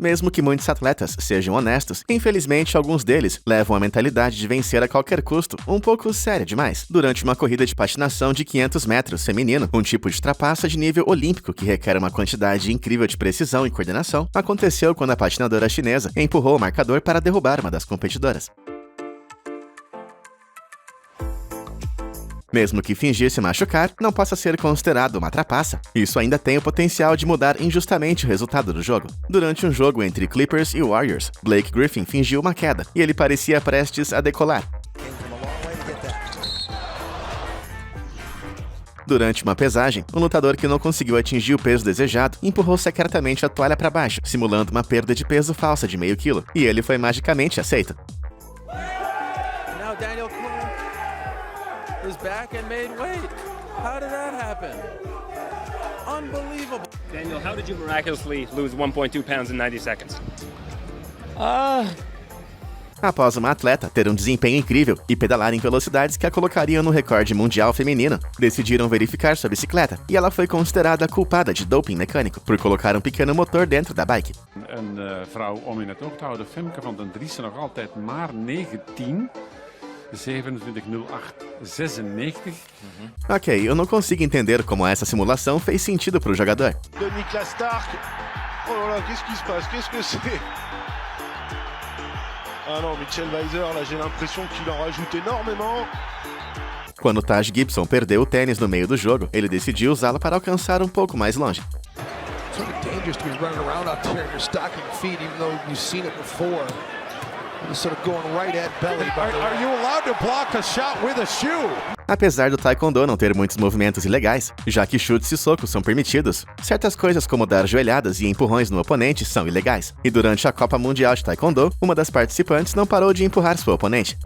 Mesmo que muitos atletas sejam honestos, infelizmente alguns deles levam a mentalidade de vencer a qualquer custo um pouco séria demais. Durante uma corrida de patinação de 500 metros feminino, um tipo de trapaça de nível olímpico que requer uma quantidade incrível de precisão e coordenação, aconteceu quando a patinadora chinesa empurrou o marcador para derrubar uma das competidoras. Mesmo que fingir se machucar não possa ser considerado uma trapaça, isso ainda tem o potencial de mudar injustamente o resultado do jogo. Durante um jogo entre Clippers e Warriors, Blake Griffin fingiu uma queda, e ele parecia prestes a decolar. Durante uma pesagem, um lutador que não conseguiu atingir o peso desejado empurrou secretamente a toalha para baixo, simulando uma perda de peso falsa de meio quilo, e ele foi magicamente aceito. Is back and made weight. How did that happen? Unbelievable. Daniel, how did you miraculously lose 1.2 pounds in 90 seconds? Após uma atleta ter um desempenho incrível e pedalar em velocidades que a colocariam no recorde mundial feminino, decidiram verificar sua bicicleta e ela foi considerada culpada de doping mecânico por colocar um pequeno motor dentro da bike. Een vrouw om in het oog te houden, Femke van den Driessen, nog altijd maar 19. 27:08:96. Ok, eu não consigo entender como essa simulação fez sentido para o jogador. De Niklas Stark. Oh là là, qu'est-ce qui se passe? Qu'est-ce que c'est? Ah non, Mitchell Weiser, là j'ai l'impression qu'il en rajoute énormément. Quando Taj Gibson perdeu o tênis no meio do jogo, ele decidiu usá-lo para alcançar um pouco mais longe. Sort of dangerous to be running around out there in your stocking feet, even though you've seen it before. Sort of going right at belly. Are you allowed to block a shot with a shoe? Apesar do taekwondo não ter muitos movimentos ilegais, já que chutes e socos são permitidos, certas coisas como dar joelhadas e empurrões no oponente são ilegais. E durante a Copa Mundial de Taekwondo, uma das participantes não parou de empurrar sua oponente.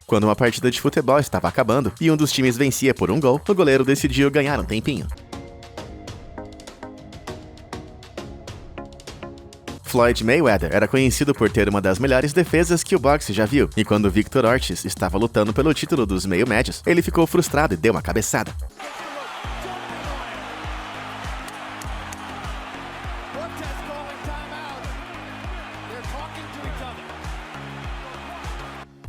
Quando uma partida de futebol estava acabando e um dos times vencia por um gol, o goleiro decidiu ganhar um tempinho. Floyd Mayweather era conhecido por ter uma das melhores defesas que o boxe já viu, e quando Victor Ortiz estava lutando pelo título dos meio-médios, ele ficou frustrado e deu uma cabeçada.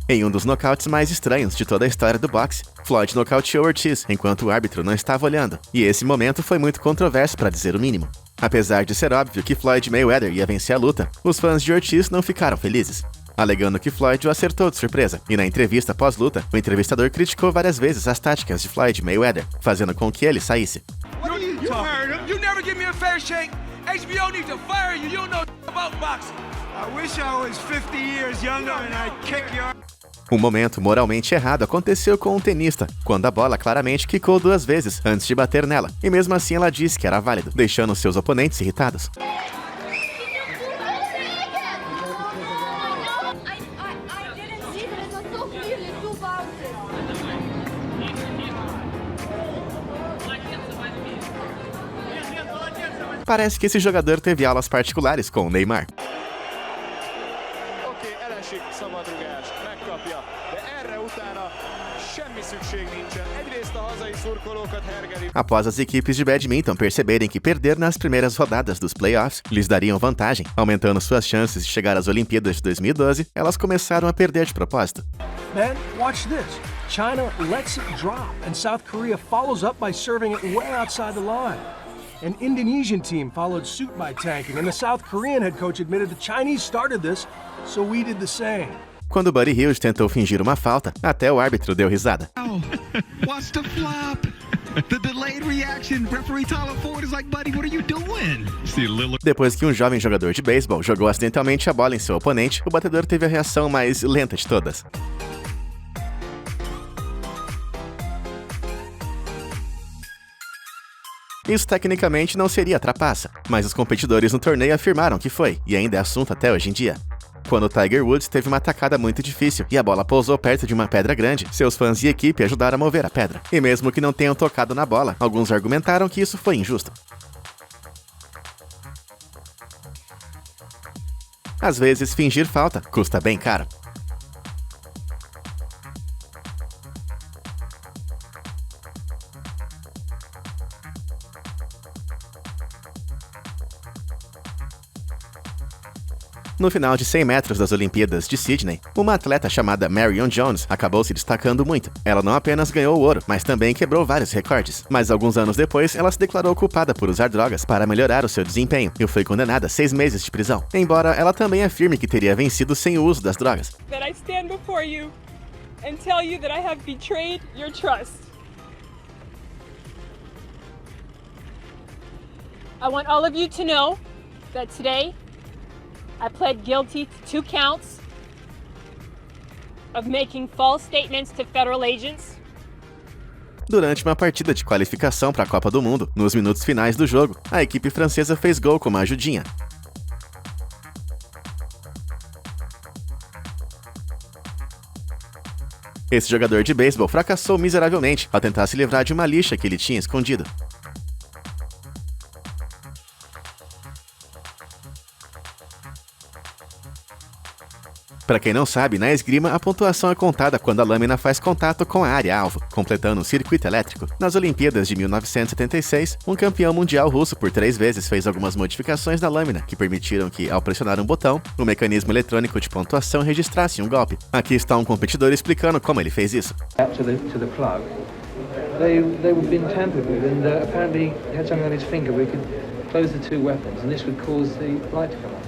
Em um dos nocautes mais estranhos de toda a história do boxe, Floyd nocauteou Ortiz enquanto o árbitro não estava olhando, e esse momento foi muito controverso para dizer o mínimo. Apesar de ser óbvio que Floyd Mayweather ia vencer a luta, os fãs de Ortiz não ficaram felizes, alegando que Floyd o acertou de surpresa, e na entrevista pós-luta, o entrevistador criticou várias vezes as táticas de Floyd Mayweather, fazendo com que ele saísse. HBO needs to fire you. You don't know about boxing. I wish I was 50 years younger and I'd kick your... Um momento moralmente errado aconteceu com um tenista, quando a bola claramente quicou 2 vezes antes de bater nela, e mesmo assim ela disse que era válido, deixando seus oponentes irritados. Parece que esse jogador teve aulas particulares com o Neymar. Após as equipes de badminton perceberem que perder nas primeiras rodadas dos playoffs lhes dariam vantagem, aumentando suas chances de chegar às Olimpíadas de 2012, elas começaram a perder de propósito. Man, watch this. China lets it drop, and South Korea follows up by serving it way outside the line. An Indonesian team followed suit by tanking, and the South Korean head coach admitted the Chinese started this, so we did the same. Quando Buddy Hield tentou fingir uma falta, até o árbitro deu risada. What's the flop? The delayed reaction. Referee Tyler Ford is like, buddy, what are you doing? Depois que um jovem jogador de beisebol jogou acidentalmente a bola em seu oponente, o batedor teve a reação mais lenta de todas. Isso tecnicamente não seria trapaça, mas os competidores no torneio afirmaram que foi, e ainda é assunto até hoje em dia. Quando Tiger Woods teve uma tacada muito difícil e a bola pousou perto de uma pedra grande, seus fãs e equipe ajudaram a mover a pedra. E mesmo que não tenham tocado na bola, alguns argumentaram que isso foi injusto. Às vezes, fingir falta custa bem caro. No final de 100 metros das Olimpíadas de Sydney, uma atleta chamada Marion Jones acabou se destacando muito. Ela não apenas ganhou o ouro, mas também quebrou vários recordes. Mas alguns anos depois, ela se declarou culpada por usar drogas para melhorar o seu desempenho e foi condenada a 6 meses de prisão. Embora ela também afirme que teria vencido sem o uso das drogas. That I stand before you and tell you that I have betrayed your trust. I want all of you to know that today I pled guilty to 2 counts of making false statements to federal agents. Durante uma partida de qualificação para a Copa do Mundo, nos minutos finais do jogo, a equipe francesa fez gol com uma ajudinha. Esse jogador de beisebol fracassou miseravelmente ao tentar se livrar de uma lixa que ele tinha escondido. Para quem não sabe, na esgrima a pontuação é contada quando a lâmina faz contato com a área-alvo, completando um circuito elétrico. Nas Olimpíadas de 1976, um campeão mundial russo por 3 vezes fez algumas modificações na lâmina que permitiram que, ao pressionar um botão, o mecanismo eletrônico de pontuação registrasse um golpe. Aqui está um competidor explicando como ele fez isso. They were being tampered with, and apparently he had something on his finger where he could close the 2 weapons, and this would cause the light to come on.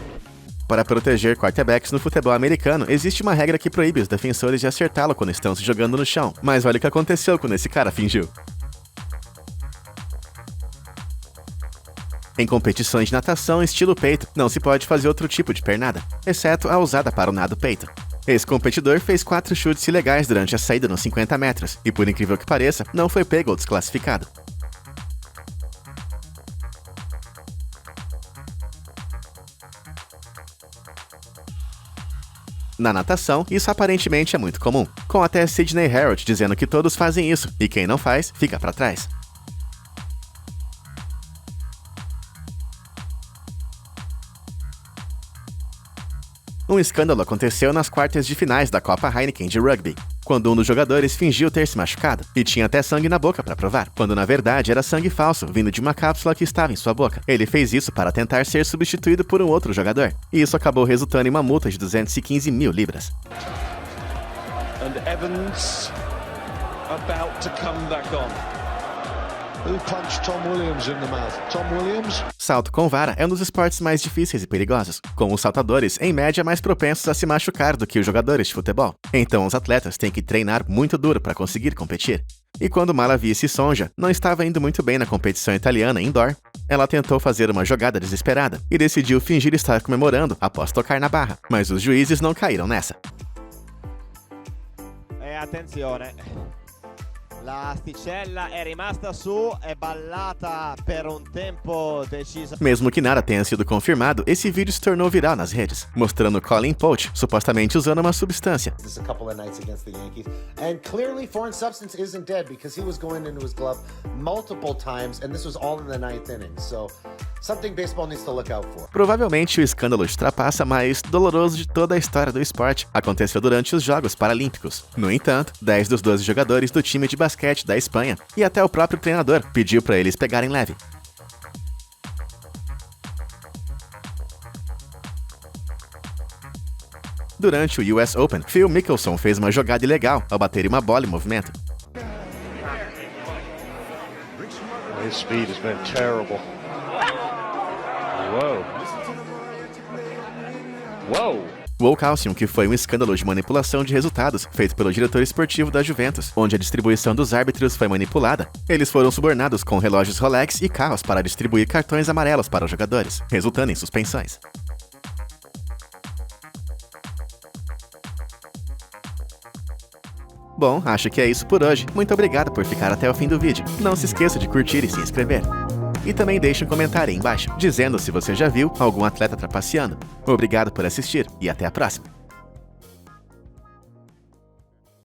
Para proteger quarterbacks no futebol americano, existe uma regra que proíbe os defensores de acertá-lo quando estão se jogando no chão. Mas olha o que aconteceu quando esse cara fingiu. Em competições de natação estilo peito, não se pode fazer outro tipo de pernada, exceto a usada para o nado peito. Esse competidor fez 4 chutes ilegais durante a saída nos 50 metros, e por incrível que pareça, não foi pego ou desclassificado. Na natação, isso aparentemente é muito comum, com até Sidney Harrod dizendo que todos fazem isso, e quem não faz, fica para trás. Um escândalo aconteceu nas quartas de finais da Copa Heineken de rugby, quando um dos jogadores fingiu ter se machucado e tinha até sangue na boca para provar, quando na verdade era sangue falso vindo de uma cápsula que estava em sua boca. Ele fez isso para tentar ser substituído por um outro jogador, e isso acabou resultando em uma multa de 215 mil libras. And Evans about to come back on. Who punched Tom Williams in the mouth? Tom Williams? Salto com vara é um dos esportes mais difíceis e perigosos, com os saltadores, em média, mais propensos a se machucar do que os jogadores de futebol. Então os atletas têm que treinar muito duro para conseguir competir. E quando Malavice Sonja não estava indo muito bem na competição italiana indoor, ela tentou fazer uma jogada desesperada e decidiu fingir estar comemorando após tocar na barra, mas os juízes não caíram nessa. Attenzione. La asticella è rimasta su e ballata per un tempo deciso. Mesmo que nada tenha sido confirmado, esse vídeo se tornou viral nas redes, mostrando Colin Poche supostamente usando uma substância. This a couple of nights against the Yankees, and clearly foreign substance isn't dead because he was going into his glove multiple times, and this was all in the 9th inning. So something baseball needs to look out for. Provavelmente o escândalo de trapaça mais doloroso de toda a história do esporte aconteceu durante os Jogos Paralímpicos. No entanto, 10 dos 12 jogadores do time de basquete da Espanha e até o próprio treinador pediu para eles pegarem leve. Durante o US Open, Phil Mickelson fez uma jogada ilegal ao bater uma bola em movimento. His speed has been terrible. Whoa. Whoa. O All-Calcium, que foi um escândalo de manipulação de resultados feito pelo diretor esportivo da Juventus, onde a distribuição dos árbitros foi manipulada. Eles foram subornados com relógios Rolex e carros para distribuir cartões amarelos para os jogadores, resultando em suspensões. Bom, acho que é isso por hoje. Muito obrigado por ficar até o fim do vídeo. Não se esqueça de curtir e se inscrever. E também deixe um comentário aí embaixo, dizendo se você já viu algum atleta trapaceando. Obrigado por assistir e até a próxima!